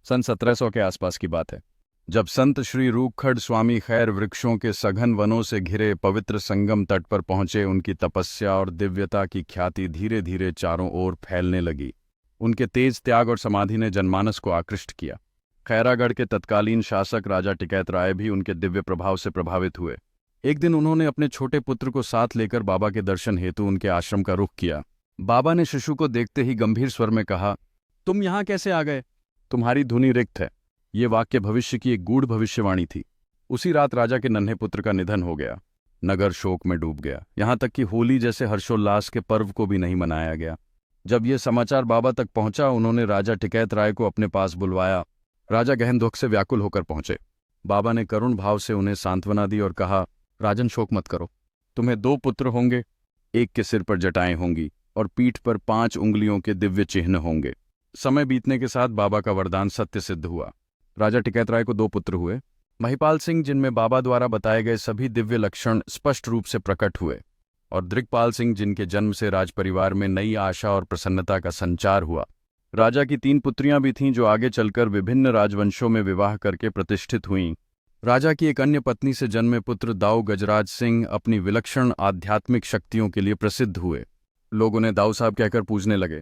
सन 1700 के आसपास की बात है, जब संत श्री रूपखड़ स्वामी खैर वृक्षों के सघन वनों से घिरे पवित्र संगम तट पर पहुंचे। उनकी तपस्या और दिव्यता की ख्याति धीरे धीरे चारों ओर फैलने लगी। उनके तेज त्याग और समाधि ने जनमानस को आकृष्ट किया। खैरागढ़ के तत्कालीन शासक राजा टिकैत राय भी उनके दिव्य प्रभाव से प्रभावित हुए। एक दिन उन्होंने अपने छोटे पुत्र को साथ लेकर बाबा के दर्शन हेतु उनके आश्रम का रुख किया। बाबा ने शिशु को देखते ही गंभीर स्वर में कहा, तुम यहाँ कैसे आ गए? तुम्हारी धुनी रिक्त है। ये वाक्य भविष्य की एक गूढ़ भविष्यवाणी थी। उसी रात राजा के नन्हे पुत्र का निधन हो गया। नगर शोक में डूब गया। यहाँ तक कि होली जैसे हर्षोल्लास के पर्व को भी नहीं मनाया गया। जब यह समाचार बाबा तक पहुंचा, उन्होंने राजा टिकैत राय को अपने पास बुलवाया। राजा गहन दुख से व्याकुल होकर पहुंचे। बाबा ने करुण भाव से उन्हें सांत्वना दी और कहा, राजन, शोक मत करो। तुम्हें 2 पुत्र होंगे। एक के सिर पर जटाएं होंगी और पीठ पर 5 उंगलियों के दिव्य चिन्ह होंगे। समय बीतने के साथ बाबा का वरदान सत्य सिद्ध हुआ। राजा टिकैत राय को 2 पुत्र हुए, महिपाल सिंह, जिनमें बाबा द्वारा बताए गए सभी दिव्य लक्षण स्पष्ट रूप से प्रकट हुए, और दृक्पाल सिंह, जिनके जन्म से राज परिवार में नई आशा और प्रसन्नता का संचार हुआ। राजा की 3 पुत्रियां भी थीं, जो आगे चलकर विभिन्न राजवंशों में विवाह करके प्रतिष्ठित हुईं। राजा की एक अन्य पत्नी से जन्मे पुत्र दाऊ गजराज सिंह अपनी विलक्षण आध्यात्मिक शक्तियों के लिए प्रसिद्ध हुए। लोग उन्हें दाऊ साहब कहकर पूजने लगे।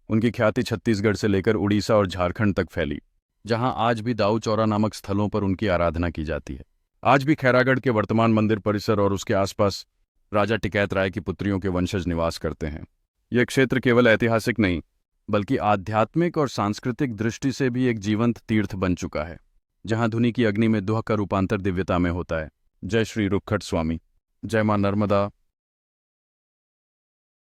उनकी ख्याति छत्तीसगढ़ से लेकर उड़ीसा और झारखंड तक फैली, जहां आज भी दाऊ चौरा नामक स्थलों पर उनकी आराधना की जाती है। आज भी खैरागढ़ के वर्तमान मंदिर परिसर और उसके आसपास राजा टिकैत राय की पुत्रियों के वंशज निवास करते हैं। यह क्षेत्र केवल ऐतिहासिक नहीं, बल्कि आध्यात्मिक और सांस्कृतिक दृष्टि से भी एक जीवंत तीर्थ बन चुका है, जहां धुनी की अग्नि में दुह का रूपांतर दिव्यता में होता है। जय श्री रूपखड़ स्वामी। जय मां नर्मदा।